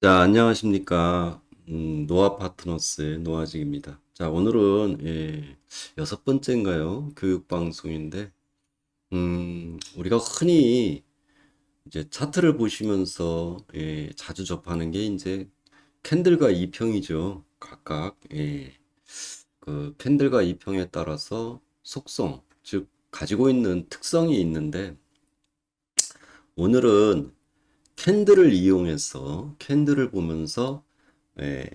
자, 안녕하십니까. 노아 파트너스의 노아직입니다. 자, 오늘은, 여섯 번째인가요? 교육방송인데, 우리가 흔히 이제 차트를 보시면서, 자주 접하는 게 이제 캔들과 이평이죠. 각각, 그 캔들과 이평에 따라서 속성, 즉, 가지고 있는 특성이 있는데, 오늘은 캔들을 이용해서, 캔들을 보면서, 예,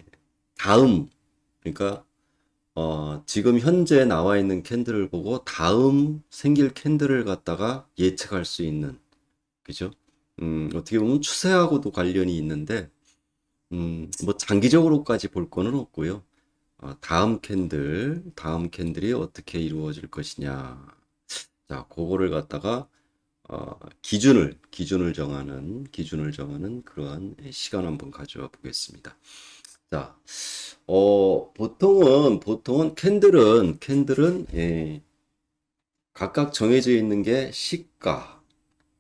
다음, 그러니까 지금 현재 나와 있는 캔들을 보고 다음 생길 캔들을 갖다가 예측할 수 있는, 그죠? 어떻게 보면 추세하고도 관련이 있는데, 뭐 장기적으로까지 볼 거는 없고요. 다음 캔들이 어떻게 이루어질 것이냐. 자, 그거를 갖다가 기준을 정하는 그러한 시간 한번 가져와 보겠습니다. 자, 보통은 캔들은, 각각 정해져 있는 게 시가,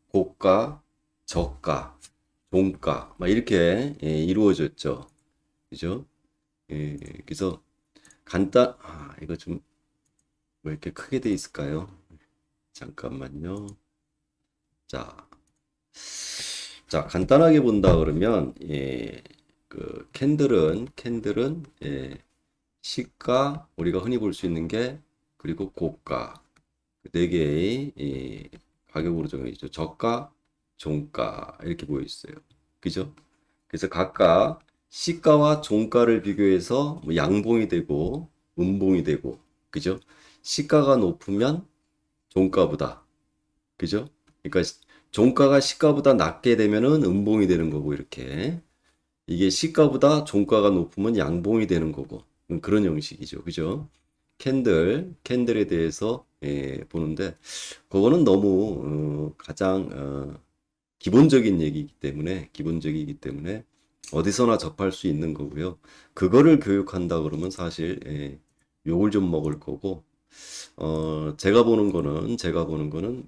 고가, 저가, 종가, 막 이렇게, 이루어졌죠. 그죠? 그래서 이거 좀, 왜 이렇게 크게 돼 있을까요? 잠깐만요. 자, 자, 간단하게 본다 그러면, 캔들은, 시가, 우리가 흔히 볼 수 있는 게, 그리고 고가, 네 개의 가격으로 정해지죠. 저가, 종가 이렇게 보여 있어요. 그죠? 그래서 각각 시가와 종가를 비교해서 뭐 양봉이 되고 음봉이 되고, 그죠? 시가가 높으면 종가보다, 그죠? 그러니까 종가가 시가보다 낮게 되면은 음봉이 되는 거고, 이렇게 이게 시가보다 종가가 높으면 양봉이 되는 거고, 그런 형식이죠. 그죠? 캔들에 대해서 보는데, 그거는 너무 가장 기본적이기 때문에 어디서나 접할 수 있는 거고요. 그거를 교육한다 그러면 사실 욕을 좀 먹을 거고, 제가 보는 거는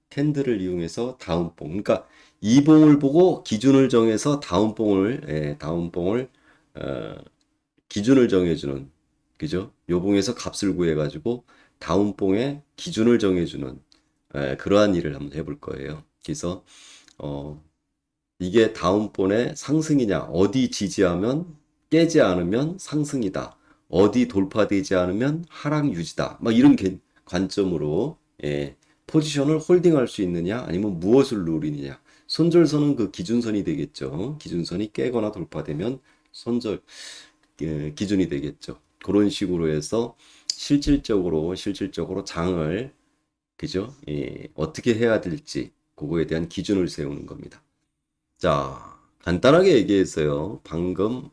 캔들을 이용해서 다운봉. 그러니까 이봉을 보고 기준을 정해서 다운봉을 어, 기준을 정해주는, 그죠? 요봉에서 값을 구해가지고 다운봉의 기준을 정해주는 그러한 일을 한번 해볼 거예요. 그래서 어, 이게 다운봉의 상승이냐, 어디 지지하면 깨지 않으면 상승이다, 어디 돌파되지 않으면 하락 유지다, 막 이런 관점으로 포지션을 홀딩할 수 있느냐, 아니면 무엇을 노리느냐. 손절선은 그 기준선이 되겠죠. 기준선이 깨거나 돌파되면 손절 기준이 되겠죠. 그런 식으로 해서 실질적으로 장을, 그죠? 어떻게 해야 될지 그거에 대한 기준을 세우는 겁니다. 자, 간단하게 얘기했어요. 방금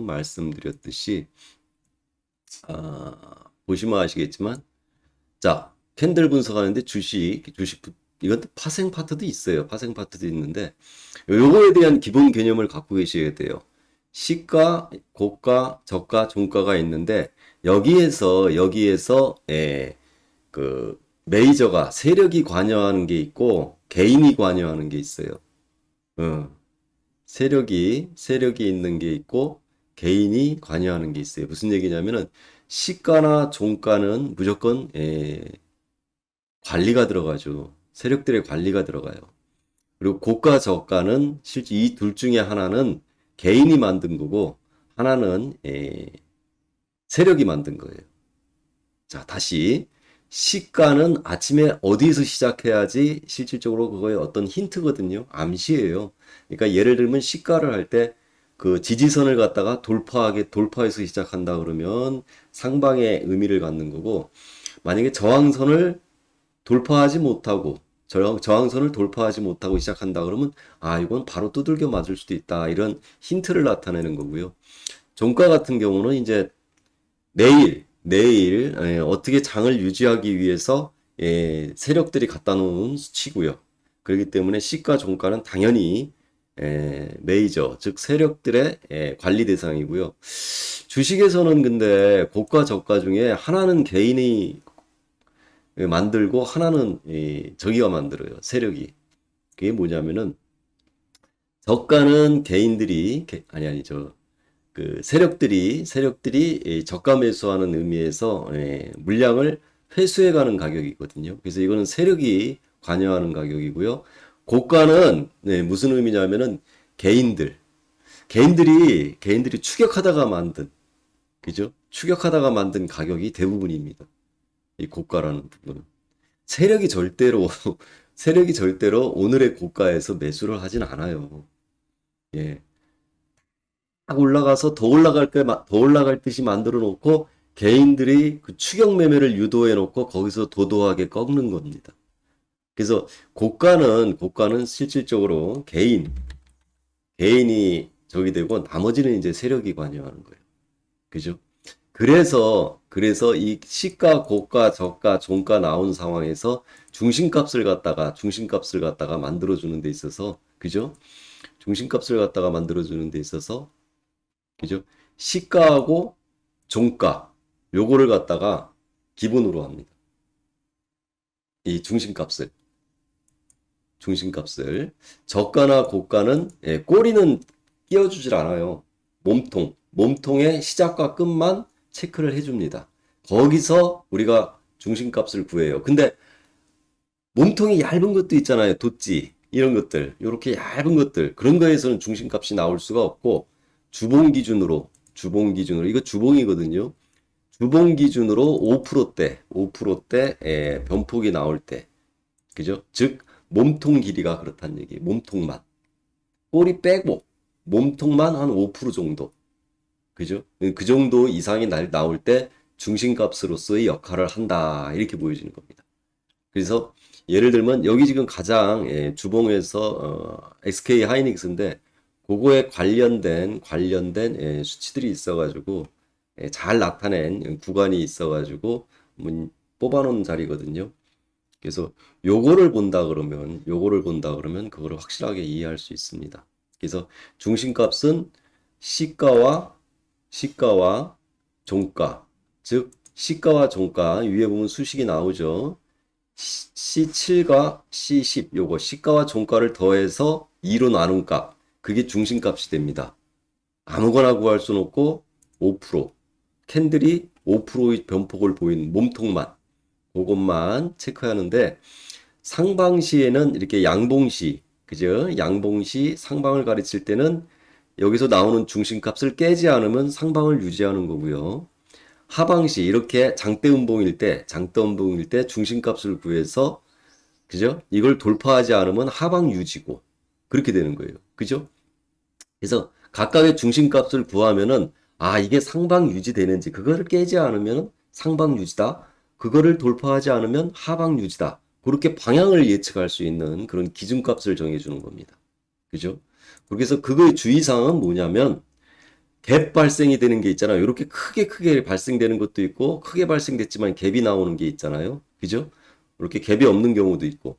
말씀드렸듯이, 보시면 아시겠지만, 자, 캔들 분석하는데 이것도 파생 파트도 있어요. 파생 파트도 있는데, 요거에 대한 기본 개념을 갖고 계셔야 돼요. 시가, 고가, 저가, 종가가 있는데, 여기에서, 그, 메이저가, 세력이 관여하는 게 있고, 개인이 관여하는 게 있어요. 어. 세력이 있는 게 있고 개인이 관여하는 게 있어요. 무슨 얘기냐면은 시가나 종가는 무조건 관리가 들어가죠. 세력들의 관리가 들어가요. 그리고 고가 저가는 실제 이 둘 중에 하나는 개인이 만든 거고, 하나는 세력이 만든 거예요. 자, 다시 시가는 아침에 어디에서 시작해야지 실질적으로 그거의 어떤 힌트거든요. 암시예요. 그러니까 예를 들면 시가를 할 때 그 지지선을 갖다가 돌파해서 시작한다 그러면 상방의 의미를 갖는 거고, 만약에 저항선을 돌파하지 못하고 시작한다 그러면, 이건 바로 두들겨 맞을 수도 있다, 이런 힌트를 나타내는 거고요. 종가 같은 경우는 이제 내일 어떻게 장을 유지하기 위해서 세력들이 갖다 놓은 수치고요. 그렇기 때문에 시가 종가는 당연히 메이저, 즉 세력들의 관리 대상이고요. 주식에서는 근데 고가 저가 중에 하나는 개인이 만들고 하나는 저기가 만들어요. 세력이. 그게 뭐냐면은 저가는 개인들이 아니 세력들이 저가 매수하는 의미에서 물량을 회수해가는 가격이거든요. 그래서 이거는 세력이 관여하는 가격이고요. 고가는 무슨 의미냐면은 개인들 개인들이 추격하다가 만든 그죠? 추격하다가 만든 가격이 대부분입니다. 이 고가라는 부분은 세력이 절대로 세력이 절대로 오늘의 고가에서 매수를 하진 않아요. 예. 딱 올라가서 더 올라갈 듯이 만들어 놓고 개인들이 그 추격 매매를 유도해 놓고 거기서 도도하게 꺾는 겁니다. 그래서 고가는 실질적으로 개인이 저기 되고 나머지는 이제 세력이 관여하는 거예요. 그죠? 그래서 이 시가, 고가, 저가, 종가 나온 상황에서 중심값을 갖다가 만들어 주는 데 있어서 그죠? 중심값을 갖다가 만들어 주는 데 있어서 그죠? 시가하고 종가 요거를 갖다가 기본으로 합니다. 이 중심값을 저가나 고가는 꼬리는 끼워주질 않아요. 몸통의 시작과 끝만 체크를 해줍니다. 거기서 우리가 중심값을 구해요. 근데 몸통이 얇은 것도 있잖아요. 돛지 이런 것들 이렇게 얇은 것들 그런 거에서는 중심값이 나올 수가 없고 주봉 기준으로 이거 주봉이거든요. 주봉 기준으로 5%대 변폭이 나올 때 그죠? 즉 몸통 길이가 그렇다는 얘기. 몸통만 꼬리 빼고 몸통만 한 5% 정도 그죠? 그 정도 이상이 나올 때 중심값으로서의 역할을 한다 이렇게 보여지는 겁니다. 그래서 예를 들면 여기 지금 가장 주봉에서 SK 하이닉스인데 그거에 관련된 수치들이 있어가지고 잘 나타낸 구간이 있어가지고 뽑아놓은 자리거든요. 그래서 요거를 본다 그러면 그거를 확실하게 이해할 수 있습니다. 그래서 중심값은 시가와 종가, 즉 시가와 종가 위에 보면 수식이 나오죠. C7과 C10 요거 시가와 종가를 더해서 2로 나눈 값 그게 중심값이 됩니다. 아무거나 구할 수는 없고 5% 캔들이 5%의 변폭을 보이는 몸통만 그것만 체크하는데 상방시에는 이렇게 양봉시 그죠? 양봉시 상방을 가르칠 때는 여기서 나오는 중심값을 깨지 않으면 상방을 유지하는 거고요. 하방시 이렇게 장대음봉일 때 중심값을 구해서 그죠? 이걸 돌파하지 않으면 하방 유지고 그렇게 되는 거예요. 그죠? 그래서 각각의 중심값을 구하면은 이게 상방 유지되는지 그거를 깨지 않으면 상방 유지다. 그거를 돌파하지 않으면 하방 유지다. 그렇게 방향을 예측할 수 있는 그런 기준값을 정해주는 겁니다. 그죠? 그래서 그거의 주의사항은 뭐냐면 갭 발생이 되는 게 있잖아요. 이렇게 크게 발생되는 것도 있고 크게 발생됐지만 갭이 나오는 게 있잖아요. 그죠? 이렇게 갭이 없는 경우도 있고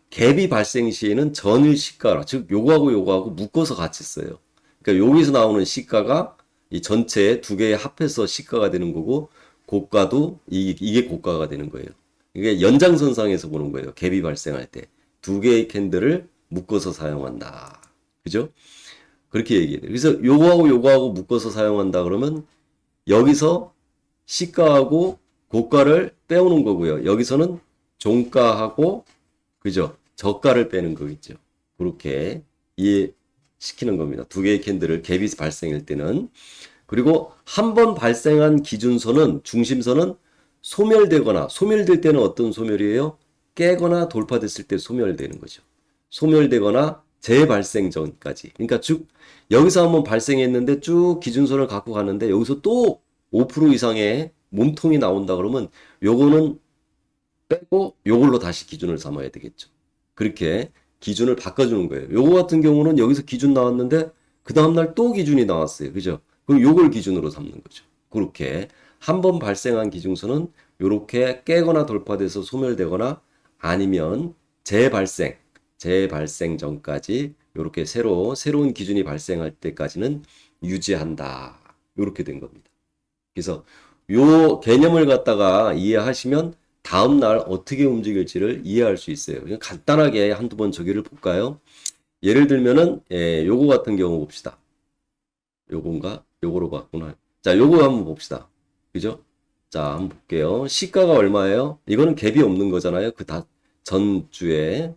갭이 발생 시에는 전일 시가 즉 요거하고 묶어서 같이 써요. 그러니까 여기서 나오는 시가가 이 전체 두 개에 합해서 시가가 되는 거고 고가도 이게 고가가 되는 거예요. 이게 연장선상에서 보는 거예요. 갭이 발생할 때 두 개의 캔들을 묶어서 사용한다. 그죠? 그렇게 얘기해요. 그래서 요거하고 묶어서 사용한다 그러면 여기서 시가하고 고가를 빼오는 거고요. 여기서는 종가하고 그죠? 저가를 빼는 거겠죠. 그렇게 이해시키는 겁니다. 두 개의 캔들을 갭이 발생할 때는 그리고 한 번 발생한 기준선은 중심선은 소멸될 때는 어떤 소멸이에요? 깨거나 돌파됐을 때 소멸되는 거죠. 소멸되거나 재발생 전까지. 그러니까 쭉 여기서 한번 발생했는데 쭉 기준선을 갖고 가는데 여기서 또 5% 이상의 몸통이 나온다 그러면 요거는 빼고 요걸로 다시 기준을 삼아야 되겠죠. 그렇게 기준을 바꿔주는 거예요. 요거 같은 경우는 여기서 기준 나왔는데 그 다음날 또 기준이 나왔어요. 그죠? 그럼 요걸 기준으로 삼는 거죠. 그렇게 한 번 발생한 기준선은 요렇게 깨거나 돌파돼서 소멸되거나 아니면 재발생 전까지 요렇게 새로운 기준이 발생할 때까지는 유지한다. 요렇게 된 겁니다. 그래서 요 개념을 갖다가 이해하시면 다음날 어떻게 움직일지를 이해할 수 있어요. 그냥 간단하게 한두 번 저기를 볼까요? 예를 들면은 요거 같은 경우 봅시다. 요건가? 요거로 봤구나. 자, 요거 한번 봅시다. 그죠? 자, 한번 볼게요. 시가가 얼마예요? 이거는 갭이 없는 거잖아요. 그 다 전주에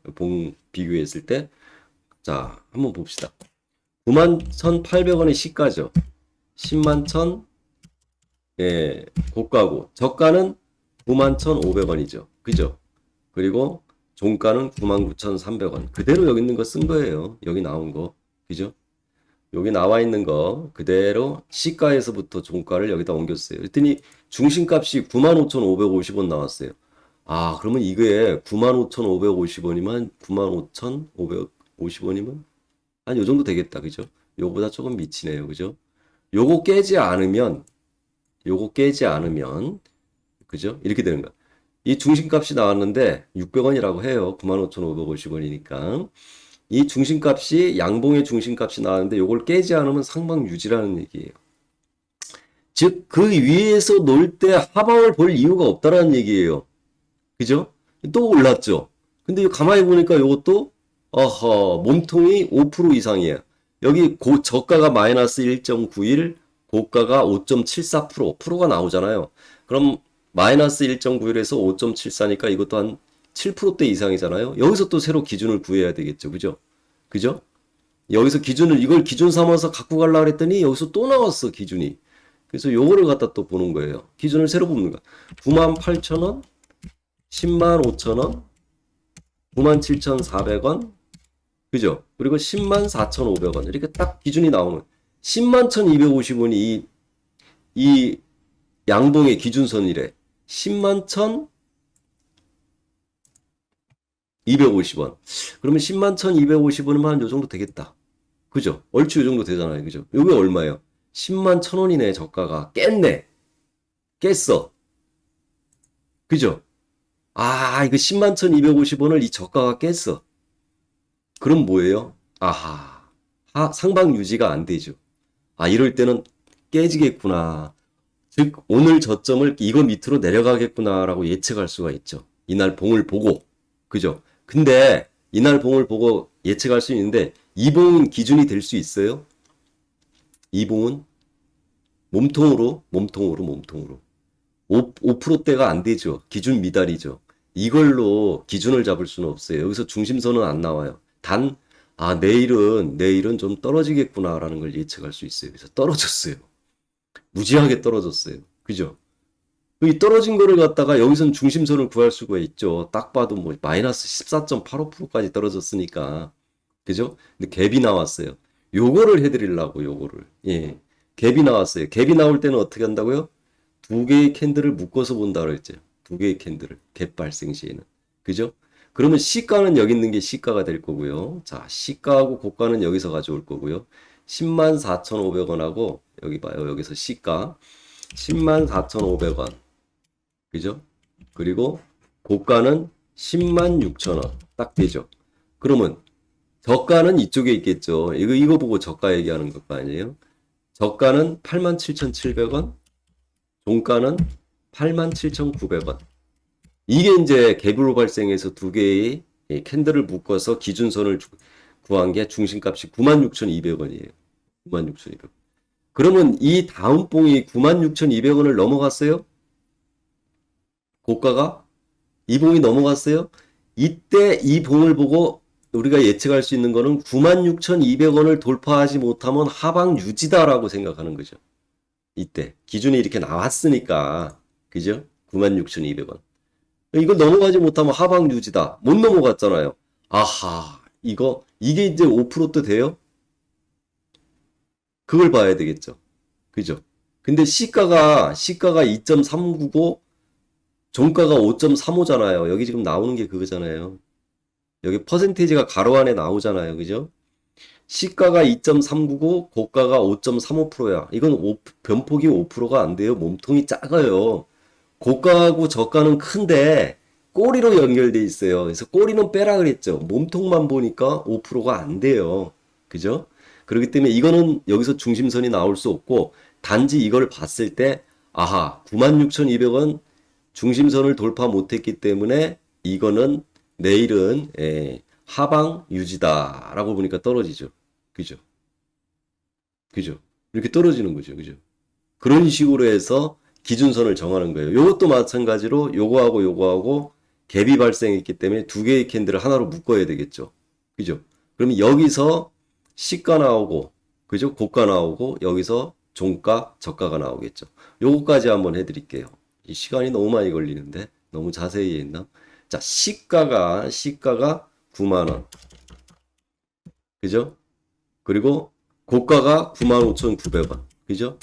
비교했을 때. 자, 한번 봅시다. 91,800원의 시가죠. 10만 천, 고가고. 저가는 91,500원이죠. 그죠? 그리고 종가는 99,300원. 그대로 여기 있는 거 쓴 거예요. 여기 나온 거. 그죠? 여기 나와 있는 거 그대로 시가에서부터 종가를 여기다 옮겼어요. 그랬더니 중심값이 95,550원 나왔어요. 아, 그러면 이게 95,550원이면 95,550원이면 한 요 정도 되겠다. 그죠? 요거보다 조금 미치네요. 그죠? 요거 깨지 않으면 그죠? 이렇게 되는 거야. 이 중심값이 나왔는데 600원이라고 해요. 95,550원이니까. 이 중심값이 양봉의 중심값이 나왔는데 요걸 깨지 않으면 상방 유지라는 얘기예요. 즉 그 위에서 놀 때 하방을 볼 이유가 없다라는 얘기예요. 그죠? 또 올랐죠. 근데 가만히 보니까 요것도 몸통이 5% 이상이에요. 여기 저가가 마이너스 1.91, 고가가 5.74%, 프로가 나오잖아요. 그럼 마이너스 1.91에서 5.74니까 이것도 한 7%대 이상이잖아요. 여기서 또 새로 기준을 구해야 되겠죠. 그죠? 그죠? 여기서 이걸 기준 삼아서 갖고 가려고 그랬더니 여기서 또 나왔어, 기준이. 그래서 요거를 갖다 또 보는 거예요. 기준을 새로 보는 거야. 98,000원, 105,000원, 97,400원, 그죠? 그리고 104,500원. 이렇게 딱 기준이 나오는 101,250원이 이 양봉의 기준선이래. 101,250원. 그러면 101,250원이면 한 요 정도 되겠다. 그죠? 얼추 요 정도 되잖아요. 그죠? 요게 얼마예요? 101,000원이네, 저가가. 깼네. 깼어. 그죠? 아, 이거 101,250원을 이 저가가 깼어. 그럼 뭐예요? 아하. 상방 유지가 안 되죠. 아, 이럴 때는 깨지겠구나. 즉, 오늘 저점을 이거 밑으로 내려가겠구나라고 예측할 수가 있죠. 이날 봉을 보고. 그죠? 근데 이날 봉을 보고 예측할 수 있는데 이 봉은 기준이 될 수 있어요? 이 봉은 몸통으로 5%대가 안 되죠. 기준 미달이죠. 이걸로 기준을 잡을 수는 없어요. 여기서 중심선은 안 나와요. 내일은 좀 떨어지겠구나라는 걸 예측할 수 있어요. 그래서 떨어졌어요. 무지하게 떨어졌어요. 그죠? 이 떨어진 거를 갖다가 여기선 중심선을 구할 수가 있죠. 딱 봐도 뭐 마이너스 14.85%까지 떨어졌으니까. 그죠? 근데 갭이 나왔어요. 요거를 해드리려고, 요거를. 예. 갭이 나왔어요. 갭이 나올 때는 어떻게 한다고요? 두 개의 캔들을 묶어서 본다 그랬죠. 두 개의 캔들을. 갭 발생 시에는. 그죠? 그러면 시가는 여기 있는 게 시가가 될 거고요. 자, 시가하고 고가는 여기서 가져올 거고요. 104,500원하고 여기 봐요. 여기서 시가 104,500원. 그죠? 그리고 고가는 106,000원. 딱 되죠. 그러면 저가는 이쪽에 있겠죠. 이거 보고 저가 얘기하는 것 아니에요? 저가는 87,700원. 종가는 87,900원. 이게 이제 갭으로 발생해서 두 개의 캔들을 묶어서 기준선을 구한 게 중심값이 96,200원이에요. 96,200원. 그러면 이 다음 봉이 96,200원을 넘어갔어요? 고가가? 이 봉이 넘어갔어요? 이때 이 봉을 보고 우리가 예측할 수 있는 거는 96,200원을 돌파하지 못하면 하방 유지다라고 생각하는 거죠. 이때 기준이 이렇게 나왔으니까, 그죠? 96,200원. 이걸 넘어가지 못하면 하방 유지다. 못 넘어갔잖아요. 아하, 이게 이제 5%도 돼요? 그걸 봐야 되겠죠. 그죠? 근데 시가가 2.399, 종가가 5.35잖아요. 여기 지금 나오는 게 그거잖아요. 여기 퍼센테이지가 가로 안에 나오잖아요. 그죠? 시가가 2.399, 고가가 5.35%야. 이건 변폭이 5%가 안 돼요. 몸통이 작아요. 고가하고 저가는 큰데 꼬리로 연결돼 있어요. 그래서 꼬리는 빼라 그랬죠. 몸통만 보니까 5%가 안 돼요. 그죠? 그렇기 때문에 이거는 여기서 중심선이 나올 수 없고, 단지 이걸 봤을 때 아하, 96,200원 중심선을 돌파 못했기 때문에 이거는 내일은 하방 유지다라고 보니까 떨어지죠. 그죠? 그죠? 이렇게 떨어지는 거죠. 그죠? 그런 식으로 해서 기준선을 정하는 거예요. 요것도 마찬가지로 요거하고 요거하고 갭이 발생했기 때문에 두 개의 캔들을 하나로 묶어야 되겠죠. 그죠? 그러면 여기서 시가 나오고, 그죠? 고가 나오고, 여기서 종가, 저가가 나오겠죠. 요거까지 한번 해드릴게요. 이 시간이 너무 많이 걸리는데, 너무 자세히 했나? 자, 시가가 9만원. 그죠? 그리고 고가가 95,900원. 그죠?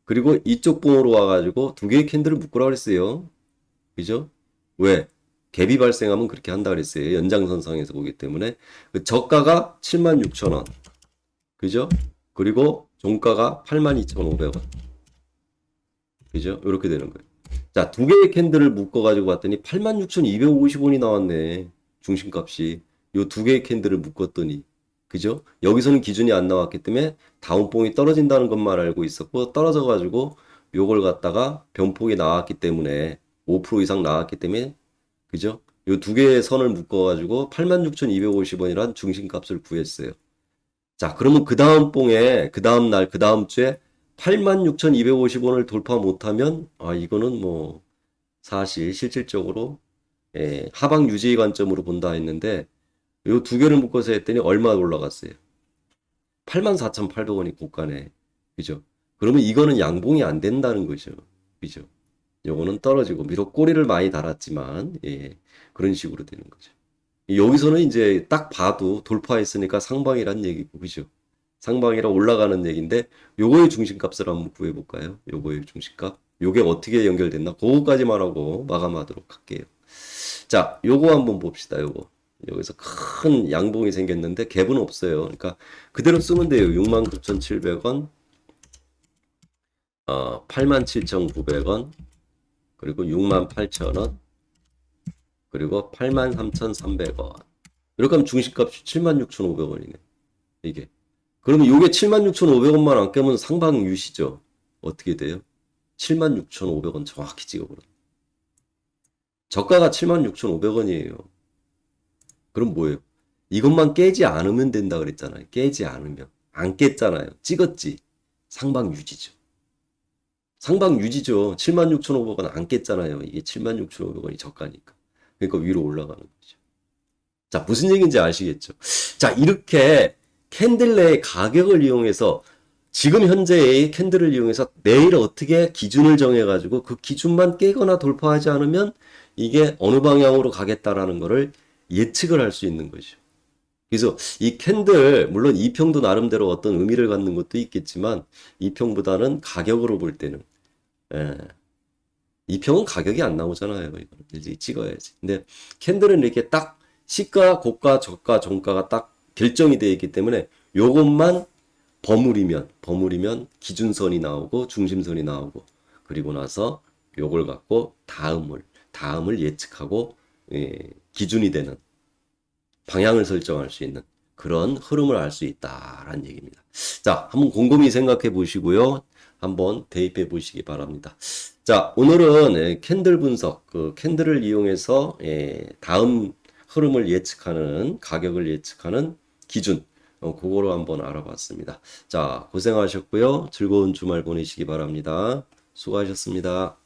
그리고 이쪽 봉으로 와가지고 두 개의 캔들을 묶으라 그랬어요. 그죠? 왜? 갭이 발생하면 그렇게 한다 그랬어요. 연장선상에서 보기 때문에. 그 저가가 76,000원. 그죠? 그리고 종가가 82,500원. 그죠? 이렇게 되는 거예요. 자, 두 개의 캔들을 묶어가지고 봤더니 86,250원이 나왔네. 중심값이. 요 두 개의 캔들을 묶었더니. 그죠? 여기서는 기준이 안 나왔기 때문에 다운봉이 떨어진다는 것만 알고 있었고, 떨어져가지고 요걸 갖다가 변폭이 나왔기 때문에 5% 이상 나왔기 때문에, 그죠? 요 두 개의 선을 묶어가지고 86,250원이란 중심값을 구했어요. 자, 그러면 그 다음 봉에, 그 다음 날, 그 다음 주에 86,250원을 돌파 못하면, 아, 이거는 뭐, 사실, 실질적으로, 하방 유지의 관점으로 본다 했는데, 요 두 개를 묶어서 했더니 얼마 올라갔어요? 84,800원이 고가네. 그죠? 그러면 이거는 양봉이 안 된다는 거죠. 그죠? 요거는 떨어지고, 비록 꼬리를 많이 달았지만, 그런 식으로 되는 거죠. 여기서는 이제 딱 봐도 돌파했으니까 상방이란 얘기고, 그죠? 상방이라 올라가는 얘기인데, 요거의 중심값을 한번 구해볼까요? 요거의 중심값. 요게 어떻게 연결됐나? 그거까지만 하고 마감하도록 할게요. 자, 요거 한번 봅시다, 요거. 여기서 큰 양봉이 생겼는데, 갭은 없어요. 그러니까, 그대로 쓰면 돼요. 69,700원, 87,900원, 그리고 68,000원, 그리고 83,300원. 이렇게 하면 중심값이 76,500원이네. 이게. 그러면 요게 76,500원만 안 깨면 상방 유시죠. 어떻게 돼요? 76,500원 정확히 찍어버려. 저가가 76,500원이에요. 그럼 뭐예요? 이것만 깨지 않으면 된다 그랬잖아요. 깨지 않으면. 안 깼잖아요. 찍었지. 상방 유지죠. 상방 유지죠. 76,500원 안 깼잖아요. 이게 76,500원이 저가니까. 그러니까 위로 올라가는 거죠. 자, 무슨 얘기인지 아시겠죠? 자, 이렇게 캔들 내의 가격을 이용해서 지금 현재의 캔들을 이용해서 내일 어떻게 기준을 정해가지고 그 기준만 깨거나 돌파하지 않으면 이게 어느 방향으로 가겠다라는 거를 예측을 할 수 있는 거죠. 그래서 이 캔들, 물론 이평도 나름대로 어떤 의미를 갖는 것도 있겠지만 이평보다는 가격으로 볼 때는, 예, 이평은 가격이 안 나오잖아요. 이거는 일일이 찍어야지. 근데 캔들은 이렇게 딱 시가, 고가, 저가, 종가가 딱 결정이 되어 있기 때문에 요것만 버무리면 기준선이 나오고 중심선이 나오고, 그리고 나서 요걸 갖고 다음을 예측하고, 기준이 되는 방향을 설정할 수 있는 그런 흐름을 알 수 있다라는 얘기입니다. 자, 한번 곰곰이 생각해 보시고요. 한번 대입해 보시기 바랍니다. 자, 오늘은 캔들 분석, 그 캔들을 이용해서 다음 흐름을 예측하는, 가격을 예측하는 기준, 그거로 한번 알아봤습니다. 자, 고생하셨고요. 즐거운 주말 보내시기 바랍니다. 수고하셨습니다.